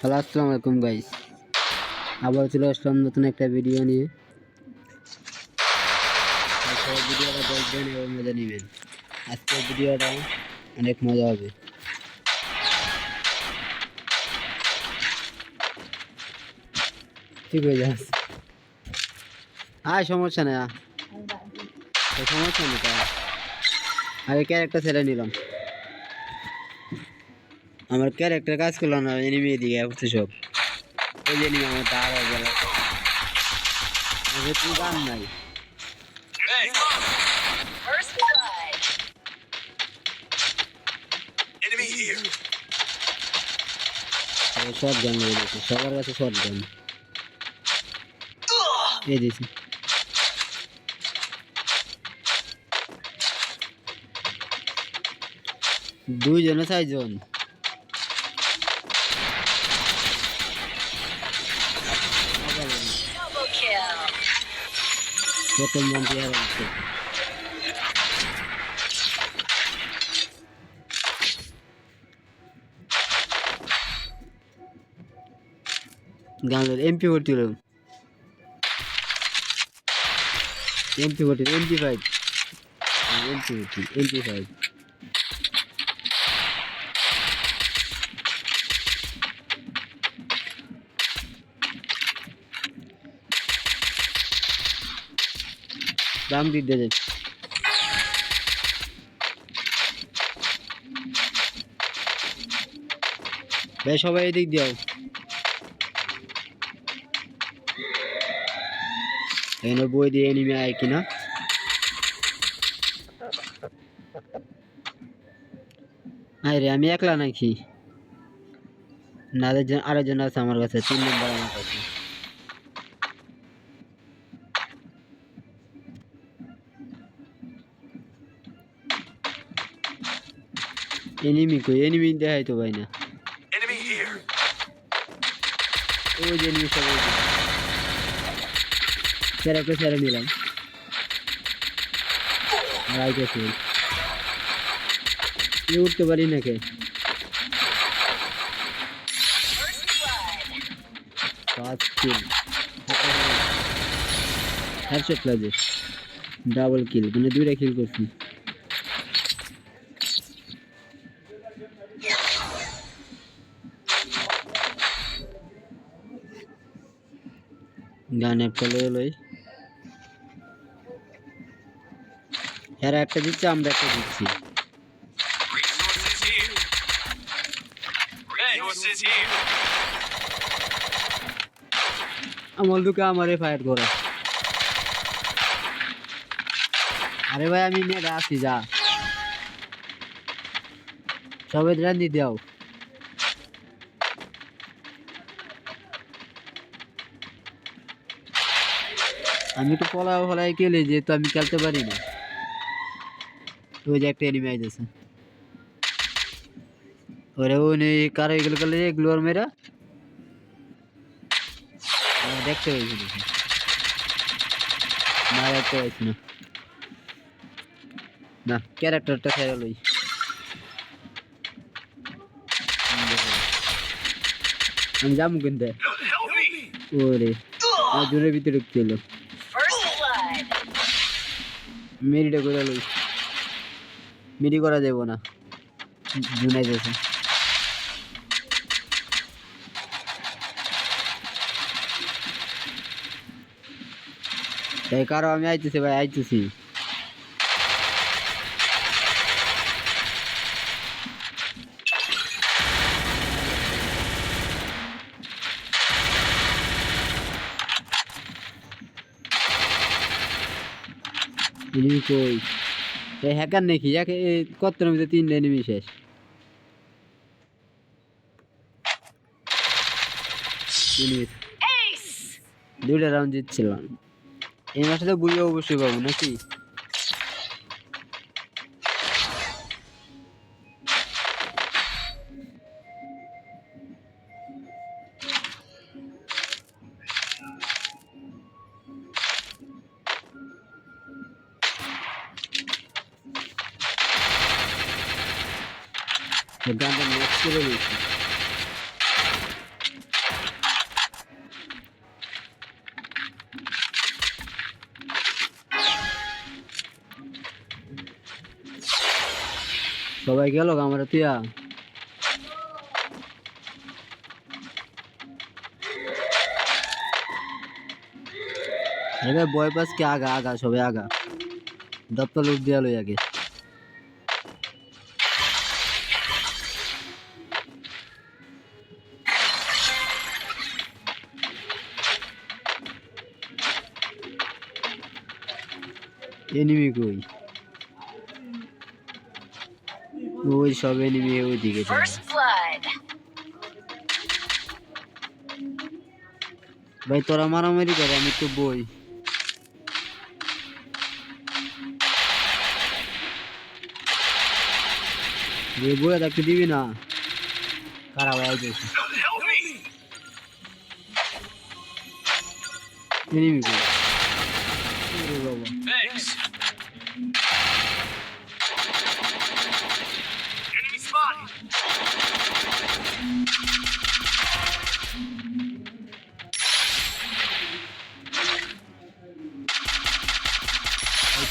Hello আসসালামু আলাইকুম guys, আবার চলে আসলাম নতুন একটা ভিডিও নিয়ে। ভিডিওটা দেখবেন এবং মজা নেবেন। আজকের ভিডিওটা অনেক মজা হবে। ঠিক হয়ে যাচ্ছে, সমস্যা নেই, সমস্যা নেই। আগে ক্যারেক্টার ছেড়ে নিলাম, আমার ক্যারেক্টার কাজ করলো না, এনিমি দিকে হচ্ছে সব। ওই যে এনিমি আমার দাঁড়া গেল, তুমি গান নাই। শর্ট গান রয়েছে, সবার কাছে শর্ট গান এই দিয়েছি। দুইজন চারজন প্রথম মন্ত্রী হারাচ্ছে। গানের এমপি ভর্তি হলো, এমপি ভর্তি, এমপি 5, এমপি ভর্তি, এমপি 5। দাম দিতে যাই, ভাই সবাই এদিক দিও। এখানে বই দিয়ে এনিমে আয় কিনা। আরে আমি একলা নাকি? না, আরেকজন আছে আমার কাছে, 3 নম্বর আমার কাছে। এনিমি কই? এনিমি দেখাই তো ভাই না। ওই যে এনিমি সবাই ক্যারেক্টার ছেড়ে নিলাম আর আইতেছে। উঠতে পারি না কে? 5 কিল, হেডশট লাগে, ডাবল কিল, মানে 2টা কিল করছি। গান একটা লই, এরা একটা দিচ্ছে, আমরা একটা দিচ্ছি। আমার দুকে আমারে ফায়ার করে। আরে ভাই আমি নিয়ে আসি, যা সবাই রান্দি দাও। আমি তো ফলাই খেলে, যেহেতু আমি খেলতে পারি না। ওই যে একটা এনিমি আইতেছে, ওরে ওই কারো এগুলো করলে এগুলো আর মেয়েরা দেখতে হয়েছে দেখি না, দেখতে পাইছি না। না, ক্যারেক্টারটা খেয়ে লই। আমি যাবো কিন্তু, ওরে জোরের ভিতরে ঢুকছিল, মেরিটা করে লই। মেরি করা যাব না, জুনাই যাচ্ছে। তাই কারো আমি আইতেছি ভাই, আইতেছি। এনিমি কই? এই হ্যাকার নাকি? কত ভিতরে 3টা এনিমি শেষ। দুইটা রাউন্ড জিতছিলাম। এই মাসে তো বুঝে অবশ্যই পাবো নাকি? গানটা ম্যাচ করে দিয়েছি। সবাই গেল আমরা তুইয়া এবার বয় পাস কে আগা আগা সবাই আগা দপ্তর লুট দিয়া লই আগে এনিমি কই ওই সব এনিমি ওইদিকে ভাই তোরা মারামারি করে আমি তো বই বইয়া থাকতে দিবি না কারা ভাই আইতেছে এনিমি কই ওরে বাবা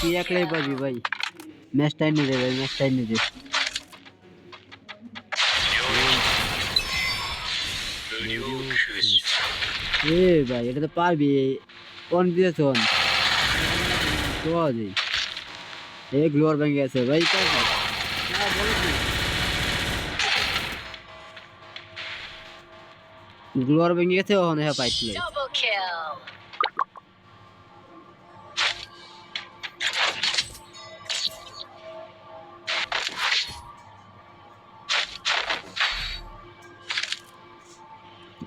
তুই একলাই পাবি ভাই ম্যাচ টাইম নিয়ে দে ভাই ম্যাচ টাইম নিয়ে দে এ ভাই এটা তো পারবি অন দিয়েছ অন তো আছে এ গ্লোয়ার ভেঙে গেছে ভাই গ্লোয়ার ভেঙে গেছে ওখানে হ্যাঁ পাইছিল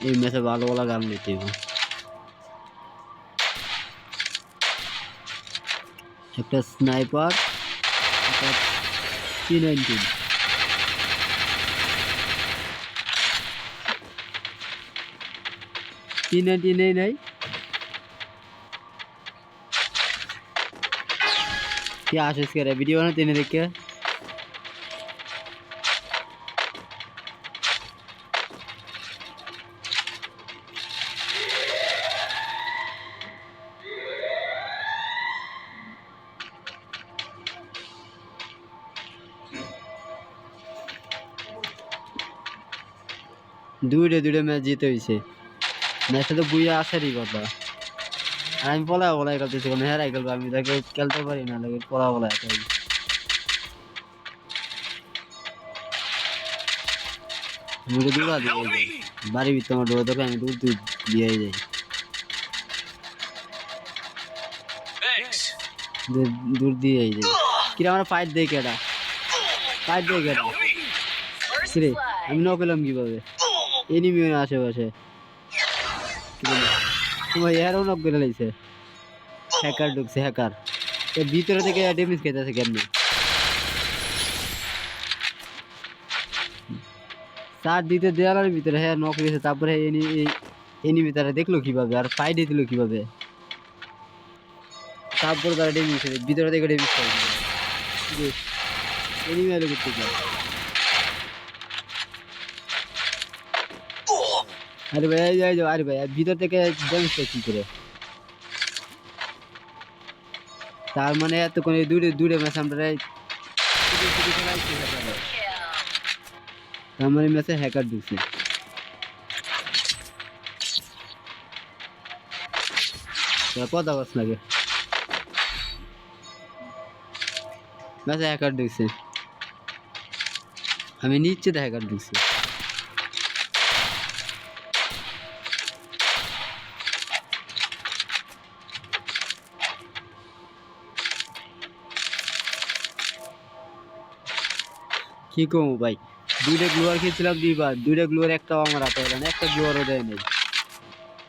এই ম্যাচে ভালো ভালো গান নিতে একটা স্নাইপার একটা P19 নেই নাই কি আসিস করে ভিডিও বানাতে এনে দেখে দুইটা ম্যাচ জিতে হয়েছে ম্যাচটা তো বুইয়া আসারই কথা আর আমি বলাই করতেছি কোনো হেরাই খেলবো আমি তাকে খেলতে পারি না লাগে বলা একাই মুখে দূরা দিয়ে যাই বাড়ির ভিতরে আমার ডোরে দেখে আমি দূর দিয়ে যাই দূর দিয়ে যাই কিরা আমার ফাইট দেয় কেটা কিরে আমি ন পেলাম কিভাবে এনিমি আশেপাশে তোমার এরও নক করে লাইছে হ্যাকার ঢুকছে হ্যাকার এর ভিতরে থেকে ড্যামেজ খেতেছে কেমনি চার দিতে দেওয়ালের ভিতরে হ্যাঁ নক দিয়েছে তারপরে এনিমি তারা দেখলো কিভাবে আর ফাইট দিল কিভাবে তারপরে তারা ড্যামেজ ভিতরে থেকে ড্যামেজ করে এনিমি এলো করতে চায় আরে ভাই আরে ভাই ভিতর থেকে ড্যামেজটা কি করে তার মানে এতক্ষণ দূরে ম্যাচ আমরা তার মানে ম্যাচে হ্যাকার ঢুকছে কথা বস লাগে ম্যাচে হ্যাকার ঢুকছে আমি নিশ্চিত হ্যাকার ঢুকছে কি কমু ভাই দুইটা গ্লোয়ার কিনছিলাম দুইটা গ্লোয়ার একটাও আমার হাতে হলো না একটা গ্লোয়ারও দেয় নাই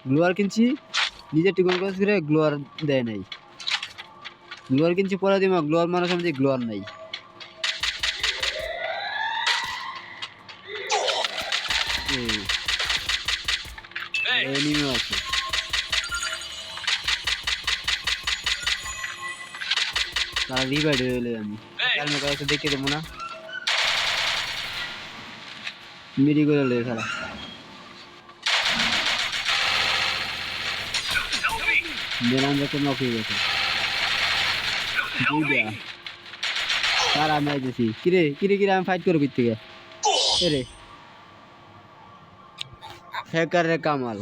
গ্লোয়ার কিনছি নিজের টিকন করে গ্লোয়ার দেয় নাই গ্লোয়ার কিনছি পরে দিমা গ্লোয়ার মারার সময় গ্লোয়ার নাই এনিমি আছে তারা রিভাইড হয়ে এলে আমি কাছে দেখে দেবো না মিরি করে লে খেলা মেলান যখন নক হয়ে গেছে দুইটা আর আমি আইতেছি। কিরে কিরে কিরে আমি ফাইট করবো কির থেকে? এরে হ্যাকার রে কামাল।